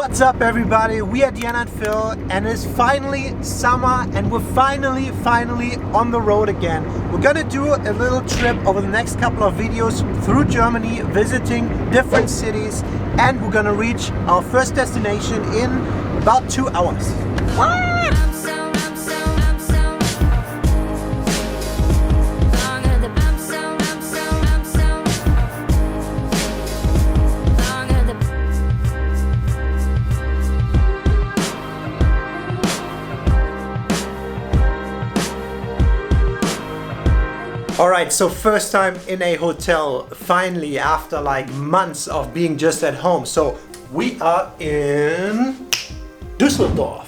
What's up everybody, we are Diana and Phil and it's finally summer and we're finally on the road again. We're gonna do a little trip over the next couple of videos through Germany, visiting different cities, and we're gonna reach our first destination in about 2 hours. What? Alright, so first time in a hotel, finally, after like months of being just at home. So we are in Düsseldorf.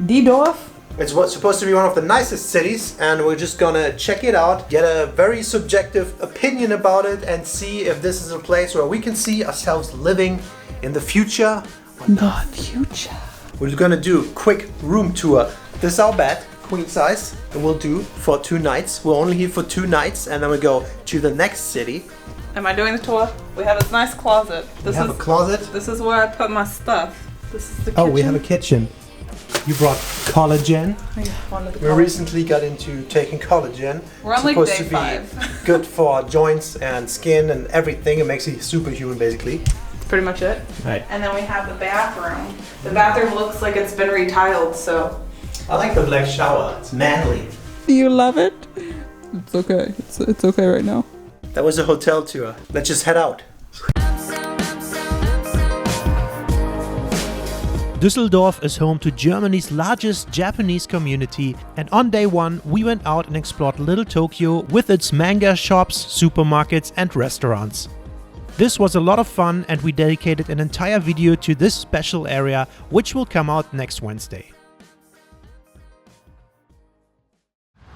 Die Dorf? It's what's supposed to be one of the nicest cities, and we're just gonna check it out, get a very subjective opinion about it, and see if this is a place where we can see ourselves living in the future or not. Future. We're gonna do a quick room tour. This is our bed. Queen size, and we'll do for 2 nights. We're only here for 2 nights, and then we go to the next city. Am I doing the tour? We have this nice closet. We have a closet. This is where I put my stuff. This is the kitchen. Oh, we have a kitchen. You brought collagen. Yeah, we recently got into taking collagen. We're on like supposed day to be 5. good for joints and skin and everything. It makes you superhuman, basically. That's pretty much it. Right. And then we have the bathroom. The bathroom looks like it's been retiled, so. I like the black shower. It's manly. Do you love it? It's okay. It's okay right now. That was a hotel tour. Let's just head out. Düsseldorf is home to Germany's largest Japanese community, and on day 1 we went out and explored Little Tokyo with its manga shops, supermarkets and restaurants. This was a lot of fun, and we dedicated an entire video to this special area, which will come out next Wednesday.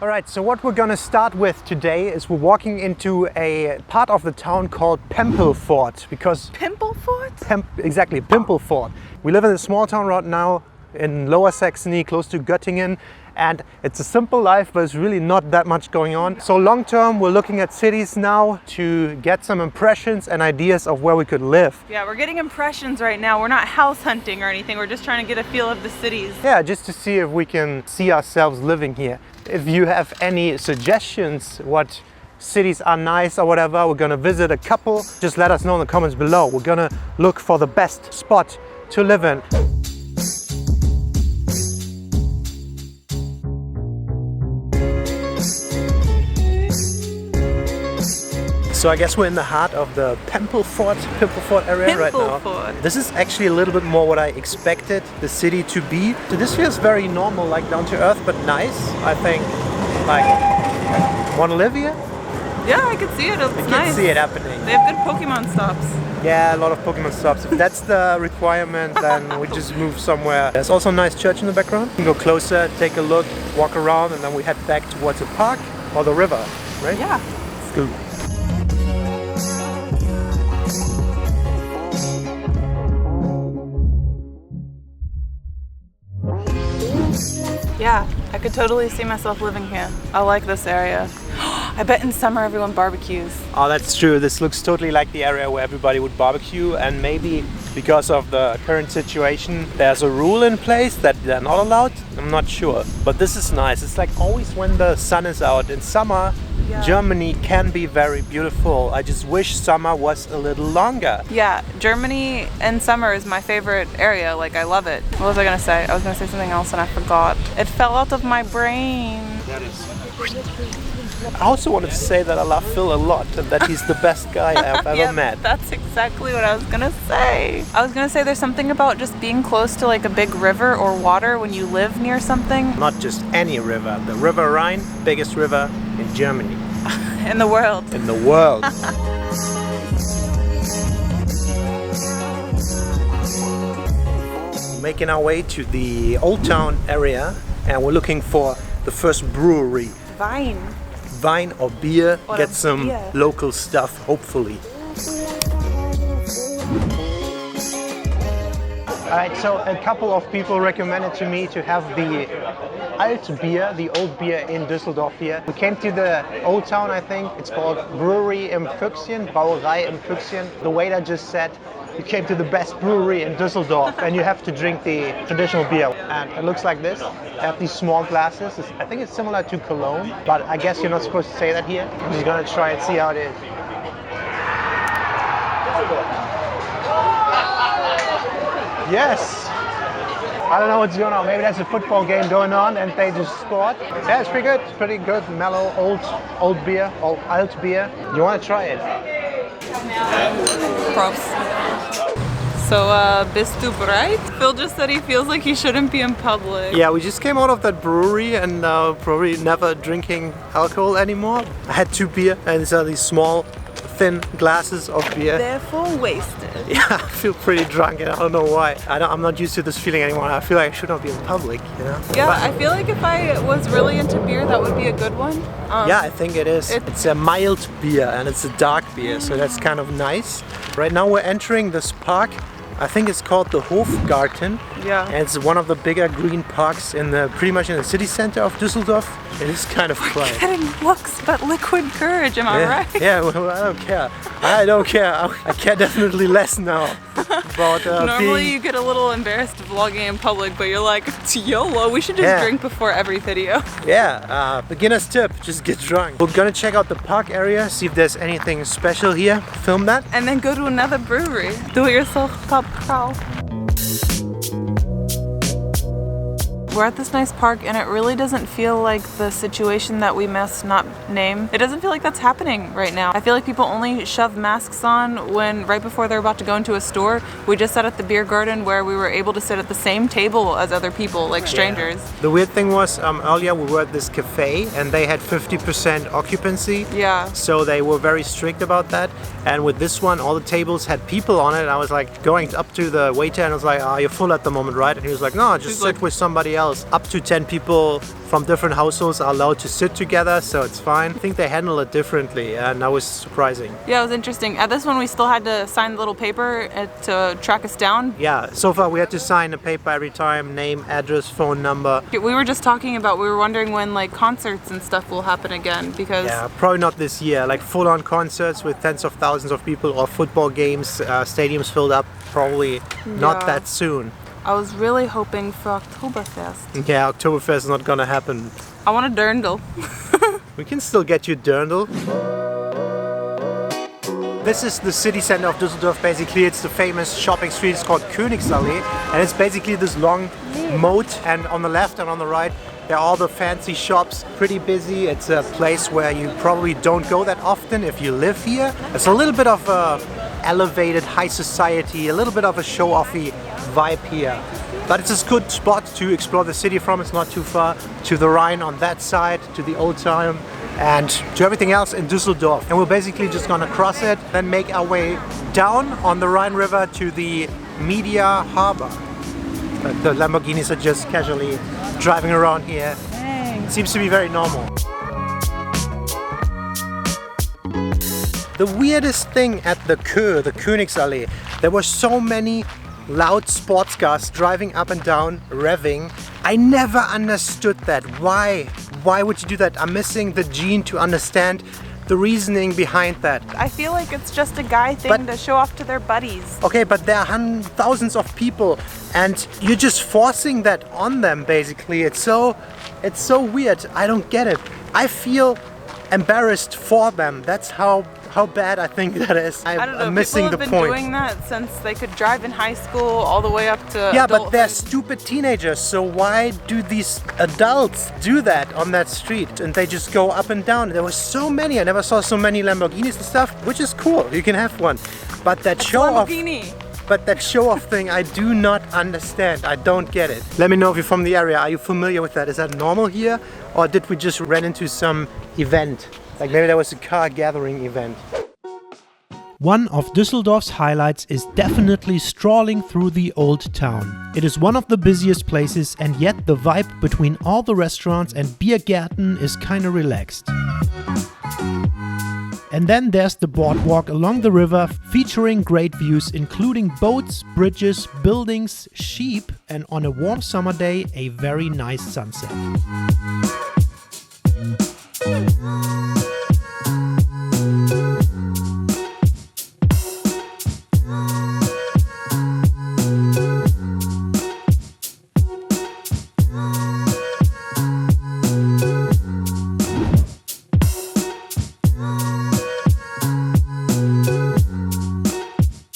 Alright, so what we're gonna start with today is we're walking into a part of the town called Pempelfort, because Pimplefort? Exactly, Pempelfort. We live in a small town right now in Lower Saxony, close to Göttingen, and it's a simple life, but it's really not that much going on. So long term, we're looking at cities now to get some impressions and ideas of where we could live. Yeah, we're getting impressions right now. We're not house hunting or anything. We're just trying to get a feel of the cities. Yeah, just to see if we can see ourselves living here. If you have any suggestions what cities are nice or whatever, we're gonna visit a couple. Just let us know in the comments below. We're gonna look for the best spot to live in. So I guess we're in the heart of the Pempelfort area right now. This is actually a little bit more what I expected the city to be. So this feels very normal, like down to earth, but nice. I think, like, wanna live here? Yeah, I can see it. It's I nice. can see it happening. They have good Pokemon stops. Yeah, a lot of Pokemon stops. If that's the requirement, then we just move somewhere. There's also a nice church in the background. We can go closer, take a look, walk around, and then we head back towards a park or the river, right? Yeah. Let's go. Yeah, I could totally see myself living here. I like this area. I bet in summer everyone barbecues. Oh, that's true. This looks totally like the area where everybody would barbecue, and maybe because of the current situation, there's a rule in place that they're not allowed. I'm not sure, but this is nice. It's like always when the sun is out. In summer, yeah. Germany can be very beautiful. I just wish summer was a little longer. Yeah, Germany in summer is my favorite area. Like, I love it. What was I gonna say? I was gonna say something else and I forgot. It fell out of my brain. That is. I also wanted to say that I love Phil a lot and that he's the best guy I've ever met. That's exactly what I was gonna say. I was gonna say there's something about just being close to like a big river or water when you live near something. Not just any river, the River Rhine, biggest river in Germany. In the world. In the world. Making our way to the Old Town area, and we're looking for the first brewery. Wine or beer, or get some beer. Local stuff, hopefully. Alright, so a couple of people recommended to me to have the alt beer, the old beer in Düsseldorf here. We came to the old town, I think. It's called Brewery im Füchschen, Brauerei im Füchschen. The waiter just said, you came to the best brewery in Düsseldorf and you have to drink the traditional beer. And it looks like this. They have these small glasses. I think it's similar to Cologne, but I guess you're not supposed to say that here. I'm just gonna try and see how it is. Yes! I don't know what's going on. Maybe there's a football game going on and they just scored. Yeah, it's pretty good. It's pretty good, mellow, old beer, old alt beer. You want to try it? Props. So, bist du bereit? Phil just said he feels like he shouldn't be in public. Yeah, we just came out of that brewery and probably never drinking alcohol anymore. I had 2 beer and these are these small, thin glasses of beer. Therefore wasted. Yeah, I feel pretty drunk and I don't know why. I'm not used to this feeling anymore. I feel like I should not be in public, you know? Yeah, but I feel like if I was really into beer, that would be a good one. Yeah, I think it is. It's a mild beer and it's a dark beer, so that's kind of nice. Right now we're entering this park. I think it's called the Hofgarten. Yeah. And it's one of the bigger green parks pretty much in the city center of Düsseldorf. It is kind of quiet. Getting looks but liquid courage, am I right? Yeah, well, I don't care. I don't care. I care definitely less now. About, Normally you get a little embarrassed vlogging in public, but you're like, it's YOLO, we should just drink before every video. Yeah, beginner's tip, just get drunk. We're gonna check out the park area, see if there's anything special here, film that. And then go to another brewery. Do it yourself, pub crawl. We're at this nice park and it really doesn't feel like the situation that we must not name. It doesn't feel like that's happening right now. I feel like people only shove masks on right before they're about to go into a store. We just sat at the beer garden where we were able to sit at the same table as other people, like strangers. Yeah. The weird thing was earlier we were at this cafe and they had 50% occupancy. Yeah. So they were very strict about that. And with this one, all the tables had people on it. And I was like going up to the waiter and I was like, you're full at the moment, right? And he was like, no, just sit with somebody else. Up to 10 people from different households are allowed to sit together, so it's fine. I think they handle it differently and that was surprising. Yeah, it was interesting. At this one we still had to sign the little paper to track us down. Yeah, so far we had to sign a paper every time, name, address, phone number. We were just talking about, we were wondering when like concerts and stuff will happen again because... Yeah, probably not this year. Like full-on concerts with tens of thousands of people or football games, stadiums filled up, probably not that soon. I was really hoping for Oktoberfest. Yeah, Oktoberfest is not gonna happen. I want a dirndl. We can still get you dirndl. This is the city center of Düsseldorf. Basically, it's the famous shopping street. It's called Königsallee, and it's basically this long moat. And on the left and on the right, there are all the fancy shops. Pretty busy. It's a place where you probably don't go that often if you live here. It's a little bit of a elevated high society, a little bit of a show-offy vibe here. But it's a good spot to explore the city from. It's not too far to the Rhine on that side, to the old town, and to everything else in Düsseldorf. And we're basically just gonna cross it, then make our way down on the Rhine River to the Media Harbour. The Lamborghinis are just casually driving around here. It seems to be very normal. The weirdest thing at the Königsallee, there were so many loud sports cars driving up and down, revving. I never understood that. Why? Why would you do that? I'm missing the gene to understand the reasoning behind that. I feel like it's just a guy thing to show off to their buddies. Okay, but there are thousands of people and you're just forcing that on them basically. It's so weird. I don't get it. I feel embarrassed for them. That's how bad I think that is. I don't know, I'm missing the point. People have been doing that since they could drive in high school all the way up to Yeah, but they're stupid teenagers, so why do these adults do that on that street? And they just go up and down. There were so many. I never saw so many Lamborghinis and stuff, which is cool. You can have one. But that show-off... But that show-off thing, I do not understand. I don't get it. Let me know if you're from the area. Are you familiar with that? Is that normal here? Or did we just run into some event? Like maybe there was a car gathering event. One of Düsseldorf's highlights is definitely strolling through the old town. It is one of the busiest places, and yet the vibe between all the restaurants and Biergärten is kinda relaxed. And then there's the boardwalk along the river, featuring great views including boats, bridges, buildings, sheep, and on a warm summer day, a very nice sunset.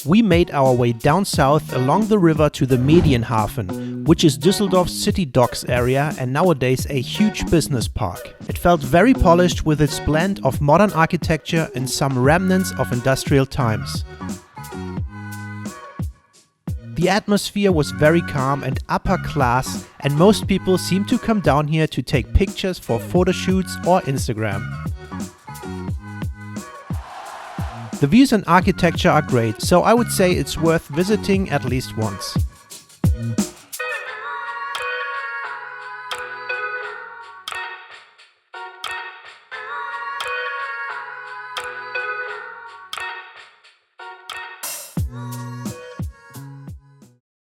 We made our way down south along the river to the Medienhafen, which is Düsseldorf's city docks area and nowadays a huge business park. It felt very polished with its blend of modern architecture and some remnants of industrial times. The atmosphere was very calm and upper class, and most people seem to come down here to take pictures for photo shoots or Instagram. The views and architecture are great, so I would say it's worth visiting at least once.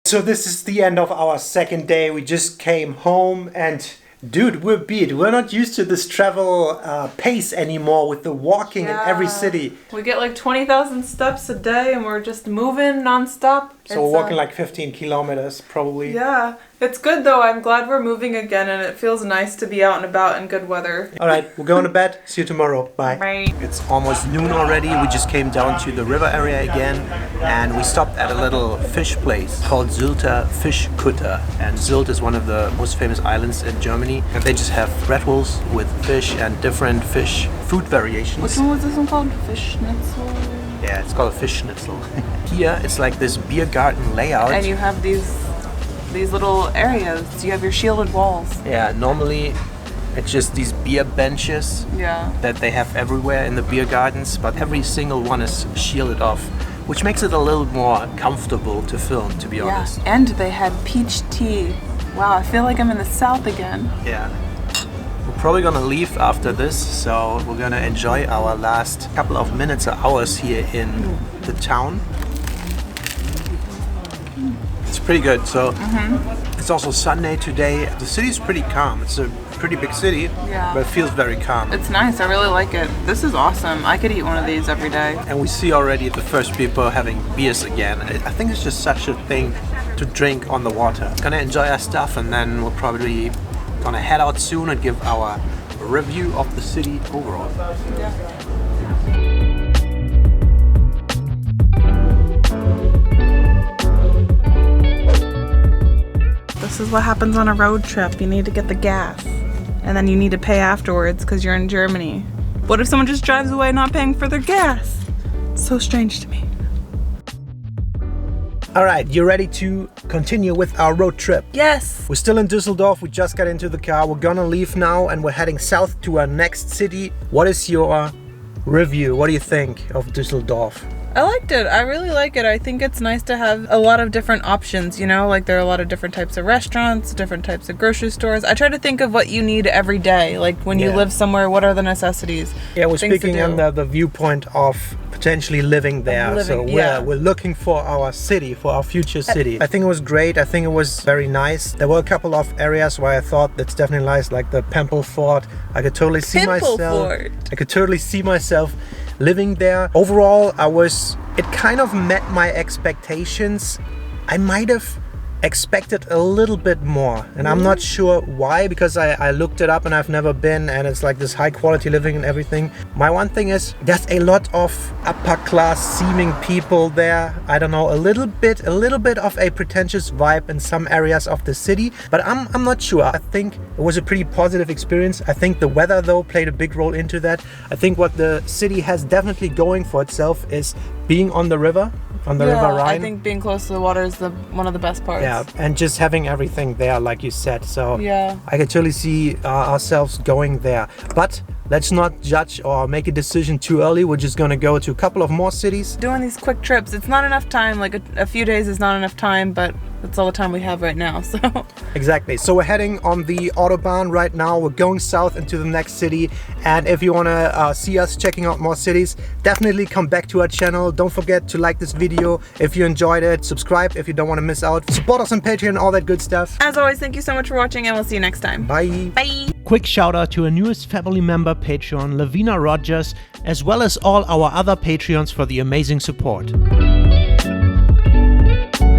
So this is the end of our second day. We just came home and dude, we're beat. We're not used to this travel pace anymore with the walking in every city. We get like 20,000 steps a day and we're just moving non-stop. So we're walking like 15 kilometers probably. Yeah, it's good though. I'm glad we're moving again and it feels nice to be out and about in good weather. All right, we're going to bed. See you tomorrow. Bye. Bye. It's almost noon already. We just came down to the river area again and we stopped at a little fish place called Sylter Fischkutter. And Sylt is one of the most famous islands in Germany. And they just have bread rolls with fish and different fish food variations. Which one was this one called? Fish schnitzel? Yeah, it's called a fish schnitzel. Here it's like this beer garden layout. And you have these little areas. You have your shielded walls. Yeah, normally it's just these beer benches that they have everywhere in the beer gardens, but every single one is shielded off, which makes it a little more comfortable to film, to be honest. And they had peach tea. Wow, I feel like I'm in the south again. Yeah. We're probably gonna leave after this, so we're gonna enjoy our last couple of minutes or hours here in the town. It's pretty good. So it's also Sunday today. The city's pretty calm. It's a pretty big city, but it feels very calm. It's nice. I really like it. This is awesome. I could eat one of these every day. And we see already the first people having beers again. I think it's just such a thing to drink on the water. Gonna enjoy our stuff and then we'll probably gonna head out soon and give our review of the city overall. This is what happens on a road trip. You need to get the gas and then you need to pay afterwards because you're in Germany. What if someone just drives away not paying for their gas? It's so strange to me. All right, you ready to continue with our road trip? Yes. We're still in Düsseldorf. We just got into the car. We're gonna leave now and we're heading south to our next city. What is your review? What do you think of Düsseldorf? I liked it. I really like it. I think it's nice to have a lot of different options, you know, like there are a lot of different types of restaurants, different types of grocery stores. I try to think of what you need every day. Like when you live somewhere, what are the necessities? Yeah, we're speaking under the viewpoint of potentially living there. We're looking for our city, for our future city. I think it was great. I think it was very nice. There were a couple of areas where I thought that's definitely nice, like the Pempel Fort. I could totally see myself living there. Overall, it kind of met my expectations. I might have expected a little bit more, and I'm not sure why, because I looked it up and I've never been, and it's like this high quality living and everything. My one thing is there's a lot of upper class seeming people there. I don't know, a little bit of a pretentious vibe in some areas of the city, but I'm not sure. I think it was a pretty positive experience. I think the weather though played a big role into that. I think what the city has definitely going for itself is being on the river. On the River Rhine. I think being close to the water is one of the best parts. Yeah, and just having everything there, like you said. So I can totally see ourselves going there. But let's not judge or make a decision too early. We're just going to go to a couple of more cities. Doing these quick trips, it's not enough time. Like a few days is not enough time, but That's all the time we have right now, so. Exactly. So we're heading on the Autobahn right now. We're going south into the next city. And if you want to see us checking out more cities, definitely come back to our channel. Don't forget to like this video if you enjoyed it. Subscribe if you don't want to miss out. Support us on Patreon, all that good stuff. As always, thank you so much for watching, and we'll see you next time. Bye. Bye. Quick shout out to our newest family member Patreon, Lavina Rogers, as well as all our other Patreons for the amazing support.